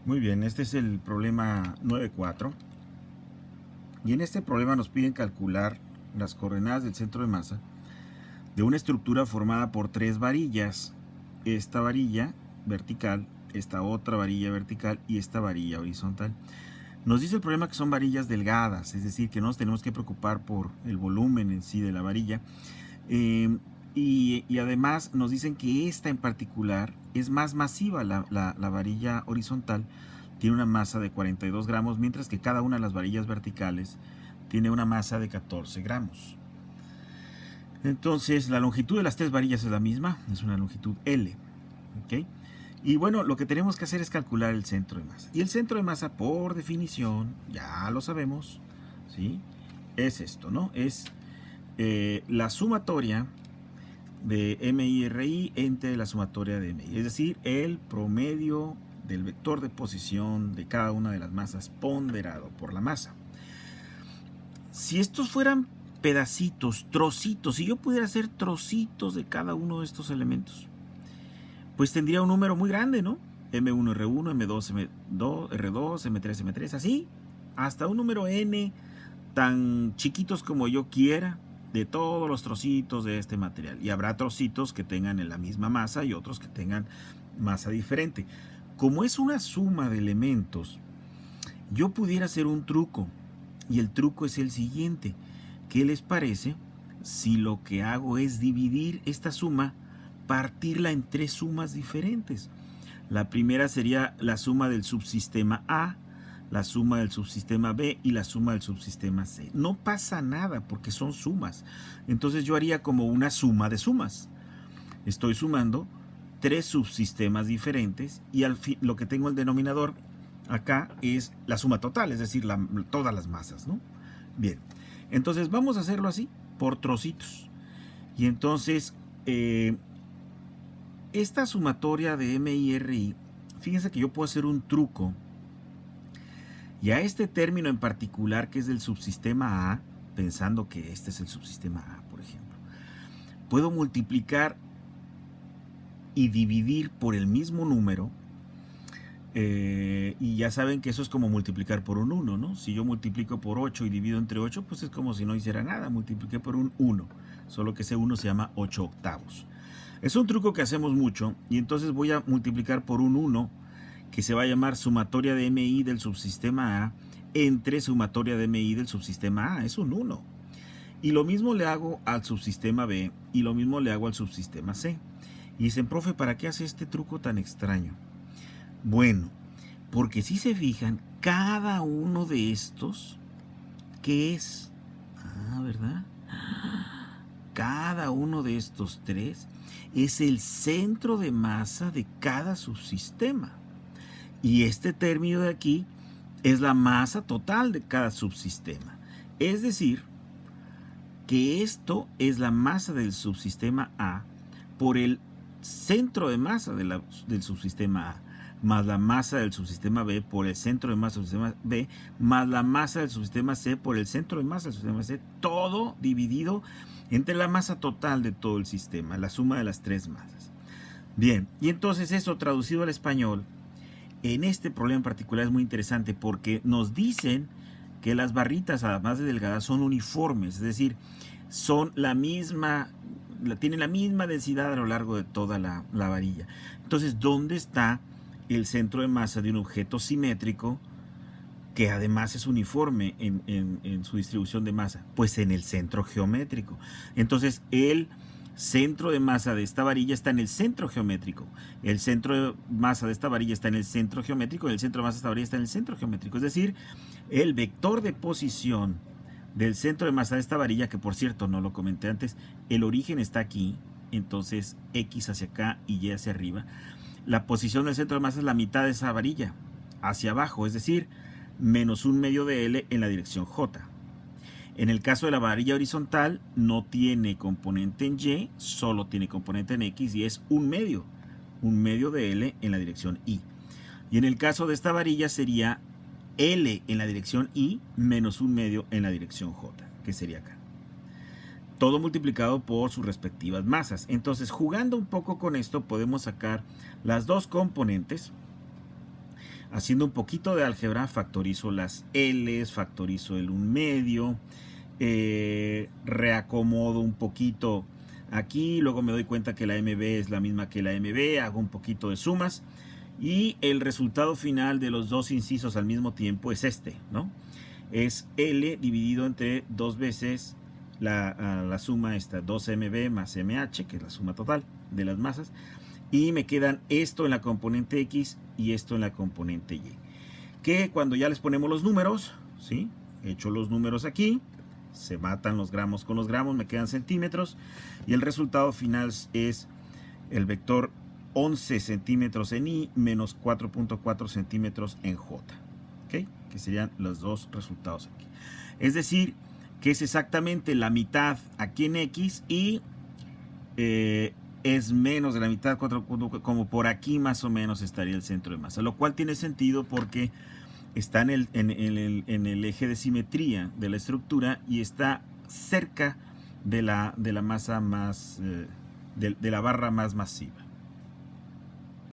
Muy bien, este es el problema 9.4. Y en este problema nos piden calcular las coordenadas del centro de masa de una estructura formada por tres varillas. Esta varilla vertical, esta otra varilla vertical y esta varilla horizontal. Nos dice el problema que son varillas delgadas, es decir, que no nos tenemos que preocupar por el volumen en sí de la varilla. Y además nos dicen que esta en particular es más masiva, la varilla horizontal tiene una masa de 42 gramos, mientras que cada una de las varillas verticales tiene una masa de 14 gramos. Entonces la longitud de las tres varillas es la misma, es una longitud L. ¿Okay? Y bueno, lo que tenemos que hacer es calcular el centro de masa. Y el centro de masa, por definición, ya lo sabemos, ¿sí? Es esto, ¿no? Es la sumatoria de MI/RI entre la sumatoria de MI. Es decir, el promedio del vector de posición de cada una de las masas ponderado por la masa. Si estos fueran pedacitos, trocitos, si yo pudiera hacer trocitos de cada uno de estos elementos, pues tendría un número muy grande, ¿no? M1, R1, M2, M2, R2, M3, M3, así, hasta un número N tan chiquitos como yo quiera de todos los trocitos de este material. Y habrá trocitos que tengan la misma masa y otros que tengan masa diferente. Como es una suma de elementos, yo pudiera hacer un truco. Y el truco es el siguiente. ¿Qué les parece si lo que hago es dividir esta suma, partirla en tres sumas diferentes? La primera sería la suma del subsistema A, la suma del subsistema B y la suma del subsistema C. No pasa nada porque son sumas. Entonces yo haría como una suma de sumas. Estoy sumando tres subsistemas diferentes y al fin, lo que tengo el denominador acá es la suma total, es decir, todas las masas, ¿no? Bien, entonces vamos a hacerlo así, por trocitos. Y entonces, esta sumatoria de MI/RI, fíjense que yo puedo hacer un truco. Y a este término en particular, que es del subsistema A, pensando que este es el subsistema A, por ejemplo, puedo multiplicar y dividir por el mismo número. Y ya saben que eso es como multiplicar por un 1, ¿no? Si yo multiplico por 8 y divido entre 8, pues es como si no hiciera nada. Multipliqué por un 1, solo que ese 1 se llama 8 octavos. Es un truco que hacemos mucho, y entonces voy a multiplicar por un 1, que se va a llamar sumatoria de MI del subsistema A entre sumatoria de MI del subsistema A. Es un 1. Y lo mismo le hago al subsistema B y lo mismo le hago al subsistema C. Y dicen, profe, ¿para qué hace este truco tan extraño? Bueno, porque si se fijan, cada uno de estos, ¿qué es? ¿Verdad? Cada uno de estos tres es el centro de masa de cada subsistema. Y este término de aquí es la masa total de cada subsistema. Es decir, que esto es la masa del subsistema A por el centro de masa del subsistema A, más la masa del subsistema B por el centro de masa del subsistema B, más la masa del subsistema C por el centro de masa del subsistema C, todo dividido entre la masa total de todo el sistema, la suma de las tres masas. Bien, y entonces eso traducido al español, en este problema en particular es muy interesante porque nos dicen que las barritas, además de delgadas, son uniformes, es decir, son la misma, tienen la misma densidad a lo largo de toda la varilla. Entonces, ¿dónde está el centro de masa de un objeto simétrico que además es uniforme en su distribución de masa? Pues en el centro geométrico. Entonces, el centro de masa de esta varilla está en el centro geométrico. El centro de masa de esta varilla está en el centro geométrico. Y el centro de masa de esta varilla está en el centro geométrico. Es decir, el vector de posición del centro de masa de esta varilla, que por cierto no lo comenté antes, el origen está aquí, entonces X hacia acá y Y hacia arriba. La posición del centro de masa es la mitad de esa varilla, hacia abajo, es decir, menos un medio de L en la dirección J. En el caso de la varilla horizontal, no tiene componente en Y, solo tiene componente en X y es un medio de L en la dirección Y. Y en el caso de esta varilla sería L en la dirección Y menos un medio en la dirección J, que sería acá. Todo multiplicado por sus respectivas masas. Entonces, jugando un poco con esto, podemos sacar las dos componentes. Haciendo un poquito de álgebra, factorizo las L's, factorizo el 1/2, reacomodo un poquito aquí, luego me doy cuenta que la MB es la misma que la MB, hago un poquito de sumas y el resultado final de los dos incisos al mismo tiempo es este, ¿no? Es L dividido entre 2 veces la suma esta, 2MB más MH, que es la suma total de las masas, y me quedan esto en la componente X y esto en la componente Y. Que cuando ya les ponemos los números, ¿sí? Echo los números aquí, se matan los gramos con los gramos, me quedan centímetros, y el resultado final es el vector 11 centímetros en Y menos 4.4 centímetros en J, ¿ok? Que serían los dos resultados aquí. Es decir, que es exactamente la mitad aquí en X y es menos de la mitad, como por aquí más o menos estaría el centro de masa, lo cual tiene sentido porque está en el eje de simetría de la estructura y está cerca de la masa más, de la barra más masiva.